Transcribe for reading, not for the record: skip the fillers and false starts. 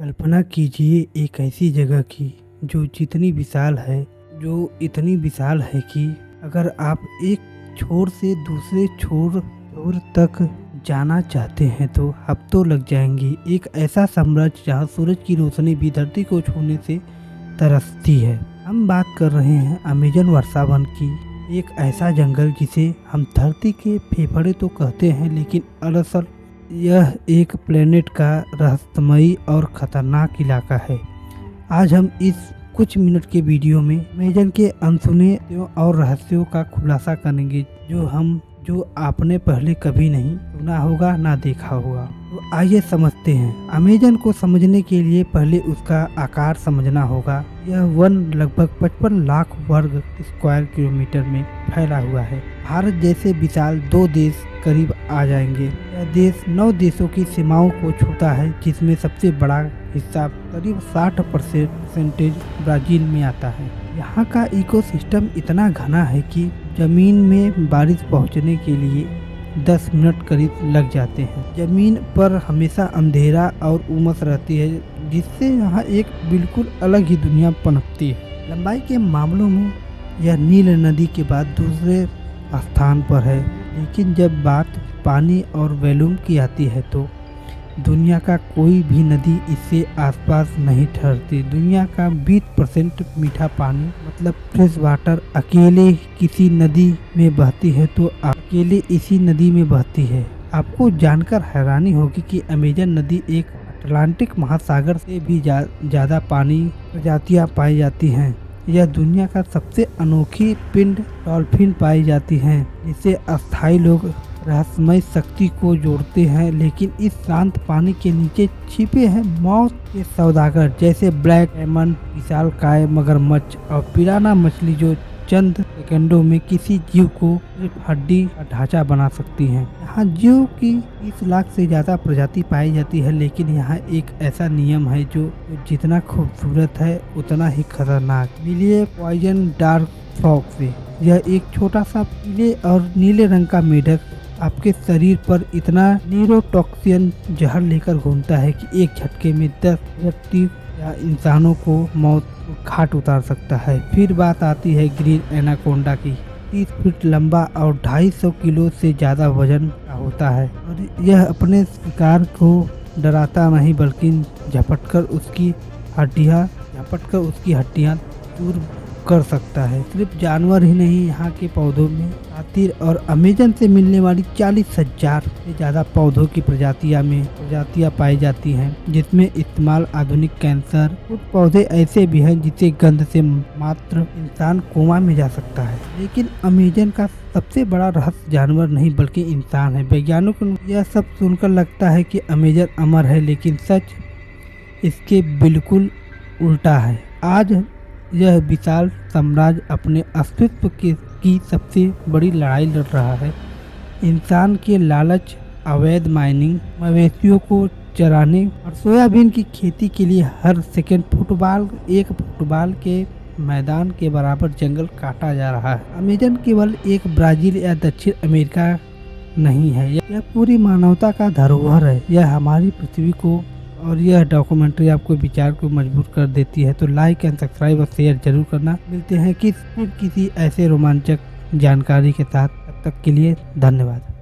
कल्पना कीजिए एक ऐसी जगह की जो इतनी विशाल है कि अगर आप एक छोर से दूसरे छोर तक जाना चाहते हैं तो हफ्तों लग जाएंगे। एक ऐसा साम्राज्य जहां सूरज की रोशनी भी धरती को छूने से तरसती है। हम बात कर रहे हैं अमेजन वर्षावन की, एक ऐसा जंगल जिसे हम धरती के फेफड़े तो कहते हैं, लेकिन दरअसल यह एक प्लेनेट का रहस्यमयी और खतरनाक इलाका है। आज हम इस कुछ मिनट के वीडियो में अमेजन के अनसुने और रहस्यों का खुलासा करेंगे जो आपने पहले कभी नहीं सुना होगा ना देखा होगा। तो आइए समझते हैं। अमेजन को समझने के लिए पहले उसका आकार समझना होगा। यह वन लगभग 55 लाख वर्ग स्क्वायर किलोमीटर में फैला हुआ है। भारत जैसे विशाल 2 देश करीब आ जाएंगे। यह देश 9 देशों की सीमाओं को छूता है, जिसमें सबसे बड़ा हिस्सा करीब 60% ब्राजील में आता है। यहाँ का इकोसिस्टम इतना घना है कि जमीन में बारिश पहुँचने के लिए 10 मिनट करीब लग जाते हैं। जमीन पर हमेशा अंधेरा और उमस रहती है, जिससे यहाँ एक बिल्कुल अलग ही दुनिया पनपती है। लंबाई के मामलों में यह नील नदी के बाद दूसरे स्थान पर है, लेकिन जब बात पानी और वॉल्यूम की आती है तो दुनिया का कोई भी नदी इससे आसपास नहीं ठहरती। दुनिया का 20% मीठा पानी मतलब फ्रेश वाटर अकेले किसी नदी में बहती है तो अकेले इसी नदी में बहती है। आपको जानकर हैरानी होगी कि अमेजन नदी एक अटलांटिक महासागर से भी ज़्यादा पानी प्रजातियाँ पाई जाती हैं। यह दुनिया का सबसे अनोखी पिंड डॉल्फिन पाई जाती हैं, जिसे अस्थायी लोग रहस्यमय शक्ति को जोड़ते हैं। लेकिन इस शांत पानी के नीचे छिपे हैं मौत के सौदागर, जैसे ब्लैक एमन, विशालकाय मगरमच्छ और पिराना मछली, जो चंद सेकंडों में किसी जीव को सिर्फ हड्डी का ढांचा बना सकती हैं। यहाँ जीव की 30 लाख से ज्यादा प्रजाति पाई जाती है, लेकिन यहाँ एक ऐसा नियम है जो जितना खूबसूरत है उतना ही खतरनाक। मिलिए पॉइजन डार्क फ्रॉग से। यह एक छोटा सा पीले और नीले रंग का मेढक आपके शरीर पर इतना न्यूरोटॉक्सिन जहर लेकर घूमता है कि एक झटके में 10 व्यक्ति या इंसानों को मौत घाट उतार सकता है। फिर बात आती है ग्रीन एनाकोंडा की। 30 फीट लंबा और 250 किलो से ज़्यादा वजन का होता है, और यह अपने शिकार को डराता नहीं बल्कि झपटकर उसकी हड्डियाँ चूर कर सकता है। सिर्फ जानवर ही नहीं, यहाँ के पौधों में खातिर और अमेजन से मिलने वाली 40,000 से ज़्यादा पौधों की प्रजातियाँ पाई जाती हैं, जिसमें इस्तेमाल आधुनिक कैंसर। कुछ पौधे ऐसे भी हैं जिसे गंध से मात्र इंसान कोमा में जा सकता है। लेकिन अमेजन का सबसे बड़ा रहस्य जानवर नहीं बल्कि इंसान है। वैज्ञानिकों को यह सब सुनकर लगता है कि अमेजन अमर है, लेकिन सच इसके बिल्कुल उल्टा है। आज यह विशाल साम्राज्य अपने अस्तित्व की सबसे बड़ी लड़ाई लड़ रहा है। इंसान के लालच, अवैध माइनिंग, मवेशियों को चराने और सोयाबीन की खेती के लिए हर सेकंड एक फुटबॉल के मैदान के बराबर जंगल काटा जा रहा है। अमेजन केवल एक ब्राजील या दक्षिण अमेरिका नहीं है, यह पूरी मानवता का धरोहर है। यह हमारी पृथ्वी को और यह डॉक्यूमेंट्री आपको विचार को मजबूर कर देती है। तो लाइक एंड सब्सक्राइब और शेयर जरूर करना। मिलते हैं किसी ऐसे रोमांचक जानकारी के साथ। तब तक के लिए धन्यवाद।